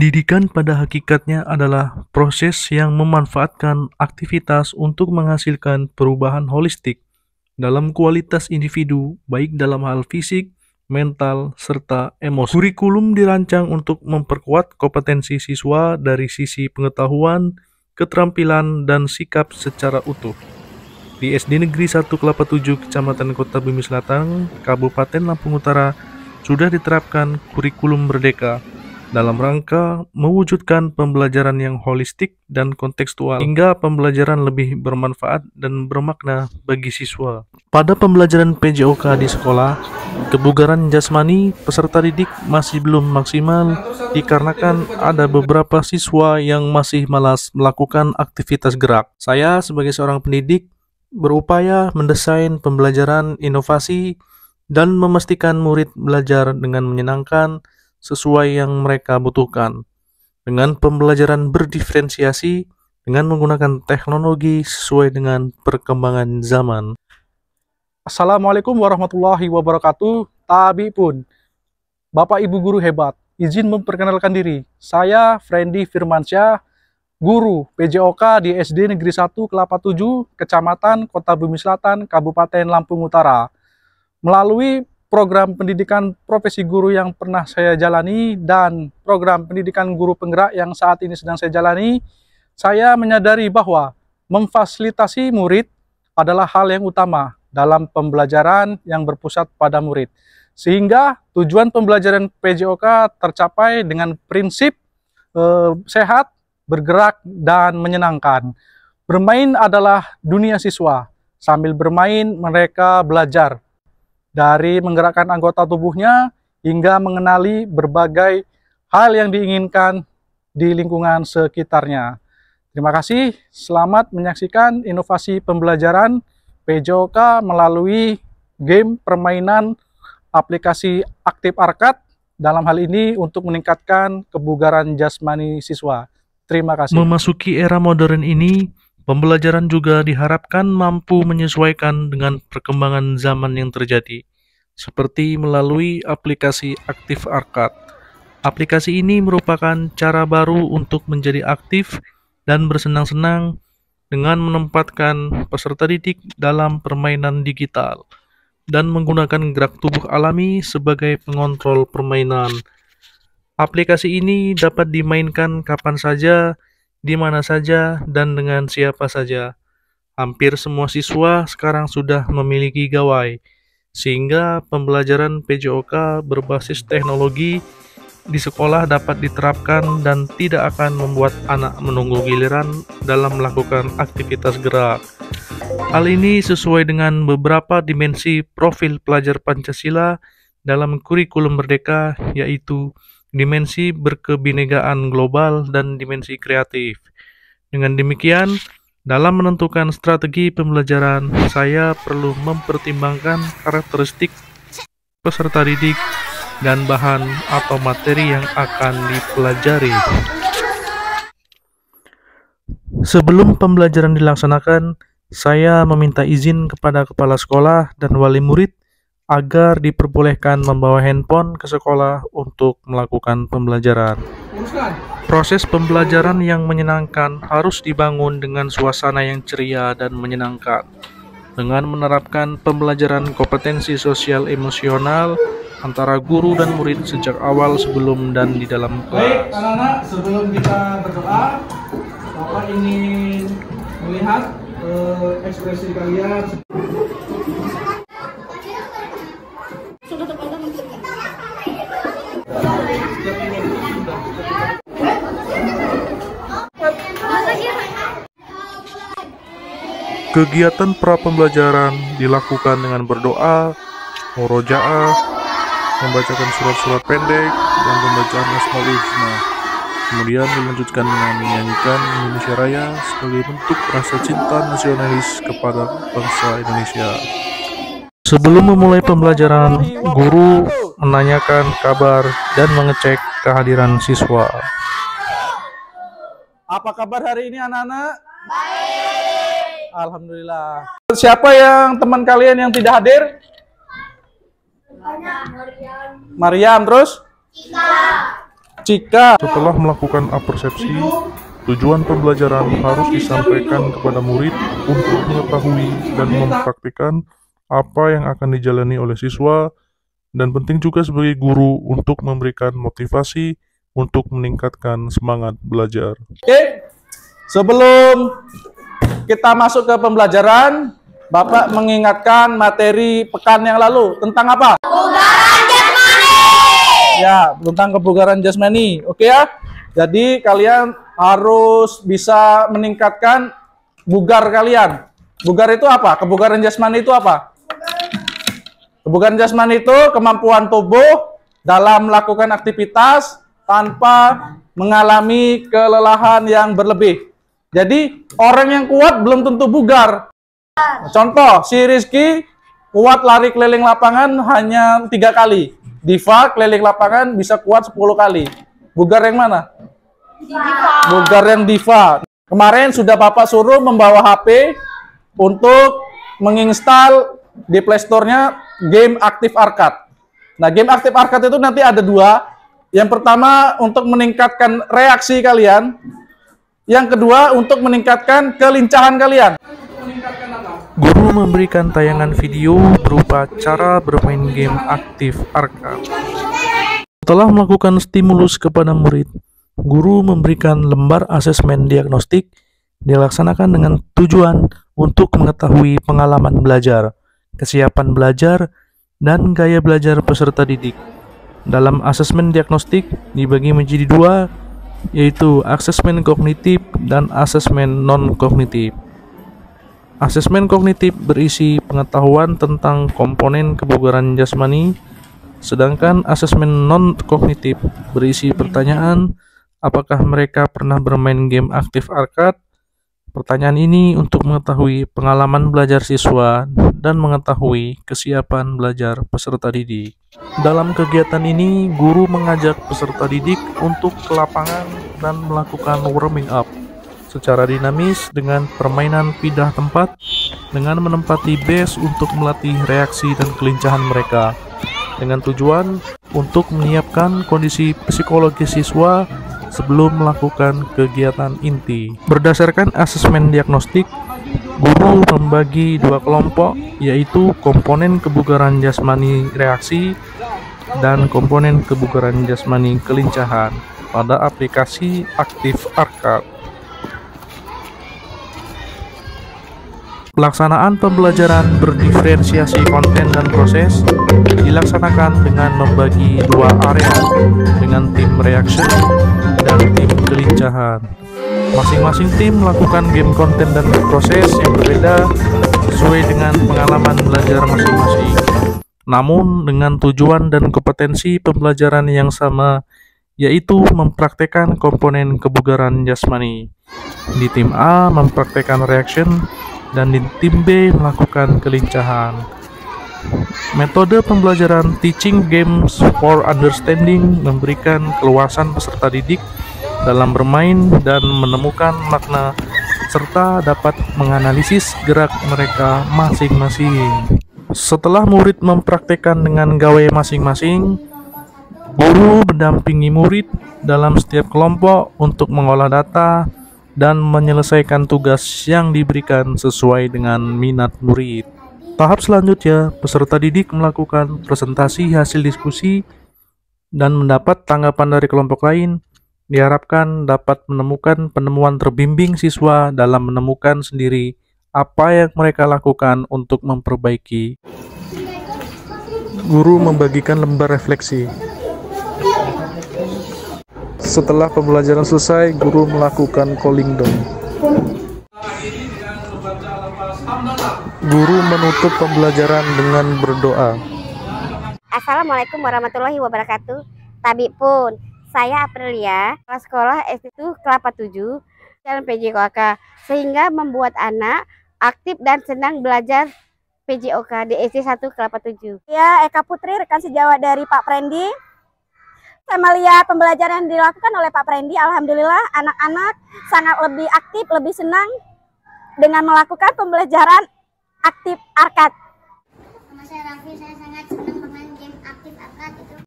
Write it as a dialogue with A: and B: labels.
A: Pendidikan pada hakikatnya adalah proses yang memanfaatkan aktivitas untuk menghasilkan perubahan holistik dalam kualitas individu, baik dalam hal fisik, mental, serta emosi. Kurikulum dirancang untuk memperkuat kompetensi siswa dari sisi pengetahuan, keterampilan, dan sikap secara utuh. Di SD Negeri 1 Kelapa 7, Kecamatan Kota Bumi Selatan, Kabupaten Lampung Utara, sudah diterapkan kurikulum merdeka dalam rangka mewujudkan pembelajaran yang holistik dan kontekstual hingga pembelajaran lebih bermanfaat dan bermakna bagi siswa. Pada pembelajaran PJOK di sekolah, kebugaran jasmani peserta didik masih belum maksimal dikarenakan ada beberapa siswa yang masih malas melakukan aktivitas gerak. Saya sebagai seorang pendidik berupaya mendesain pembelajaran inovasi dan memastikan murid belajar dengan menyenangkan sesuai yang mereka butuhkan, dengan pembelajaran berdiferensiasi, dengan menggunakan teknologi sesuai dengan perkembangan zaman.
B: Assalamualaikum warahmatullahi wabarakatuh. Tabi pun, Bapak Ibu guru hebat, izin memperkenalkan diri. Saya Friendly Firmansyah, guru PJOK di SD Negeri 1 Kelapa 7, Kecamatan Kota Bumi Selatan, Kabupaten Lampung Utara. Melalui program pendidikan profesi guru yang pernah saya jalani dan program pendidikan guru penggerak yang saat ini sedang saya jalani, saya menyadari bahwa memfasilitasi murid adalah hal yang utama dalam pembelajaran yang berpusat pada murid. Sehingga tujuan pembelajaran PJOK tercapai dengan prinsip sehat, bergerak, dan menyenangkan. Bermain adalah dunia siswa. Sambil bermain, mereka belajar dari menggerakkan anggota tubuhnya hingga mengenali berbagai hal yang diinginkan di lingkungan sekitarnya. Terima kasih, selamat menyaksikan inovasi pembelajaran PJOK melalui game permainan aplikasi Aktif Arcade, dalam hal ini untuk meningkatkan kebugaran jasmani siswa. Terima kasih.
A: Memasuki era modern ini, pembelajaran juga diharapkan mampu menyesuaikan dengan perkembangan zaman yang terjadi, seperti melalui aplikasi Aktif Arcade. Aplikasi ini merupakan cara baru untuk menjadi aktif dan bersenang-senang dengan menempatkan peserta didik dalam permainan digital dan menggunakan gerak tubuh alami sebagai pengontrol permainan. Aplikasi ini dapat dimainkan kapan saja, di mana saja, dan dengan siapa saja. Hampir semua siswa sekarang sudah memiliki gawai, sehingga pembelajaran PJOK berbasis teknologi di sekolah dapat diterapkan dan tidak akan membuat anak menunggu giliran dalam melakukan aktivitas gerak. Hal ini sesuai dengan beberapa dimensi profil pelajar Pancasila dalam kurikulum merdeka, yaitu dimensi berkebinekaan global dan dimensi kreatif. Dengan demikian, dalam menentukan strategi pembelajaran, saya perlu mempertimbangkan karakteristik peserta didik dan bahan atau materi yang akan dipelajari. Sebelum pembelajaran dilaksanakan, saya meminta izin kepada kepala sekolah dan wali murid agar diperbolehkan membawa handphone ke sekolah untuk melakukan pembelajaran. Proses pembelajaran yang menyenangkan harus dibangun dengan suasana yang ceria dan menyenangkan, dengan menerapkan pembelajaran kompetensi sosial emosional antara guru dan murid sejak awal, sebelum dan di dalam kelas.
B: Baik, anak-anak, sebelum kita berdoa, Bapak ingin melihat ekspresi kalian.
A: Kegiatan pra-pembelajaran dilakukan dengan berdoa, murojaah, membacakan surat-surat pendek, dan pembacaan Asmaul Husna. Kemudian dilanjutkan dengan menyanyikan Indonesia Raya sebagai bentuk rasa cinta nasionalis kepada bangsa Indonesia. Sebelum memulai pembelajaran, guru menanyakan kabar dan mengecek kehadiran siswa.
B: Apa kabar hari ini anak-anak? Baik. Alhamdulillah. Siapa yang teman kalian yang tidak hadir? Mariam. Terus? Ika. Jika
A: Setelah melakukan apersepsi, tujuan pembelajaran harus disampaikan kepada murid untuk mengetahui dan mempraktikkan apa yang akan dijalani oleh siswa, dan penting juga sebagai guru untuk memberikan motivasi untuk meningkatkan semangat belajar.
B: Oke, sebelum kita masuk ke pembelajaran, Bapak mengingatkan materi pekan yang lalu tentang apa? Kebugaran jasmani. Ya, tentang kebugaran jasmani. Oke ya. Jadi kalian harus bisa meningkatkan bugar kalian. Bugar itu apa? Kebugaran jasmani itu apa? Kebugaran jasmani itu kemampuan tubuh dalam melakukan aktivitas tanpa mengalami kelelahan yang berlebih. Jadi orang yang kuat belum tentu bugar. Contoh, si Rizky kuat lari keliling lapangan hanya 3 kali. Diva keliling lapangan bisa kuat 10 kali. Bugar yang mana? Bugar yang Diva. Kemarin sudah Bapak suruh membawa HP untuk menginstal di Play Store-nya game Aktif Arcade. Nah, game Aktif Arcade itu nanti ada 2. Yang pertama untuk meningkatkan reaksi kalian. Yang kedua untuk meningkatkan kelincahan kalian.
A: Guru memberikan tayangan video berupa cara bermain game Aktif Arcade. Setelah melakukan stimulus kepada murid, guru memberikan lembar asesmen diagnostik dilaksanakan dengan tujuan untuk mengetahui pengalaman belajar, kesiapan belajar, dan gaya belajar peserta didik. Dalam asesmen diagnostik dibagi menjadi 2, yaitu asesmen kognitif dan asesmen non-kognitif. Asesmen kognitif berisi pengetahuan tentang komponen kebugaran jasmani, sedangkan asesmen non-kognitif berisi pertanyaan apakah mereka pernah bermain game Aktif Arcade. Pertanyaan ini untuk mengetahui pengalaman belajar siswa dan mengetahui kesiapan belajar peserta didik. Dalam kegiatan ini, guru mengajak peserta didik untuk ke lapangan dan melakukan warming up secara dinamis dengan permainan pindah tempat, dengan menempati base untuk melatih reaksi dan kelincahan mereka, dengan tujuan untuk menyiapkan kondisi psikologi siswa sebelum melakukan kegiatan inti. Berdasarkan asesmen diagnostik, guru membagi 2 kelompok, yaitu komponen kebugaran jasmani reaksi dan komponen kebugaran jasmani kelincahan pada aplikasi Aktif Arcade. Pelaksanaan pembelajaran berdiferensiasi konten dan proses dilaksanakan dengan membagi 2 area dengan tim reaction dan tim kelincahan. Masing-masing tim melakukan game konten dan proses yang berbeda sesuai dengan pengalaman belajar masing-masing, namun dengan tujuan dan kompetensi pembelajaran yang sama, yaitu mempraktekkan komponen kebugaran jasmani. Di tim A mempraktekkan reaction dan di tim B melakukan kelincahan. Metode pembelajaran Teaching Games for Understanding memberikan keluasan peserta didik dalam bermain dan menemukan makna serta dapat menganalisis gerak mereka masing-masing. Setelah murid mempraktekkan dengan gawai masing-masing, guru mendampingi murid dalam setiap kelompok untuk mengolah data dan menyelesaikan tugas yang diberikan sesuai dengan minat murid. Tahap selanjutnya, peserta didik melakukan presentasi hasil diskusi dan mendapat tanggapan dari kelompok lain. Diharapkan dapat menemukan penemuan terbimbing siswa dalam menemukan sendiri apa yang mereka lakukan untuk memperbaiki. Guru membagikan lembar refleksi. Setelah pembelajaran selesai, guru melakukan calling down. Guru menutup pembelajaran dengan berdoa.
C: Assalamualaikum warahmatullahi wabarakatuh. Tabib pun, saya Aprilia, kepala sekolah SD Kelapa 7, Jalan PJOK, sehingga membuat anak aktif dan senang belajar PJOK di SD 1 Kelapa 7.
D: Ya, Eka Putri, rekan sejawat dari Pak Prendi. Saya melihat pembelajaran yang dilakukan oleh Pak Prendi, alhamdulillah anak-anak sangat lebih aktif, lebih senang dengan melakukan pembelajaran Aktif Arcade.
E: Nama saya Raffi, saya sangat senang bermain game Aktif Arcade itu.